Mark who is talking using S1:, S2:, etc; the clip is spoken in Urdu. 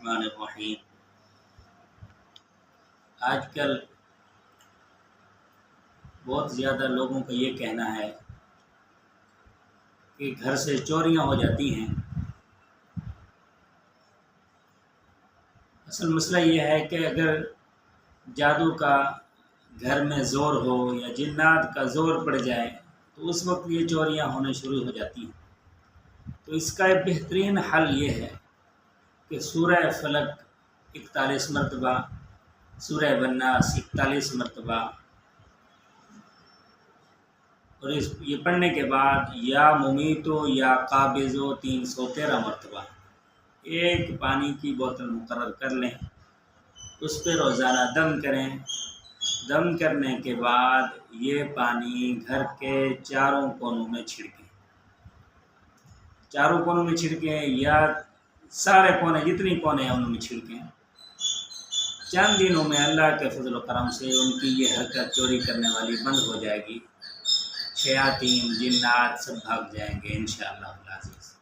S1: الرحمن الرحیم۔ آج کل بہت زیادہ لوگوں کا یہ کہنا ہے کہ گھر سے چوریاں ہو جاتی ہیں۔ اصل مسئلہ یہ ہے کہ اگر جادو کا گھر میں زور ہو یا جنات کا زور پڑ جائے تو اس وقت یہ چوریاں ہونے شروع ہو جاتی ہیں۔ تو اس کا ایک بہترین حل یہ ہے کہ سورہ فلق 41 مرتبہ، سورہ والناس 41 مرتبہ، اور یہ پڑھنے کے بعد یا ممیتو یا قابضو 313 مرتبہ ایک پانی کی بوتل مقرر کر لیں، اس پہ روزانہ دم کریں۔ دم کرنے کے بعد یہ پانی گھر کے چاروں کونوں میں چھڑکیں، چاروں کونوں میں چھڑکیں یا سارے کونے جتنی کونے ہیں ان میں چھڑکیں۔ چند دنوں میں اللہ کے فضل و کرم سے ان کی یہ حرکت چوری کرنے والی بند ہو جائے گی، شیاطین جنات سب بھاگ جائیں گے انشاءاللہ العزیز۔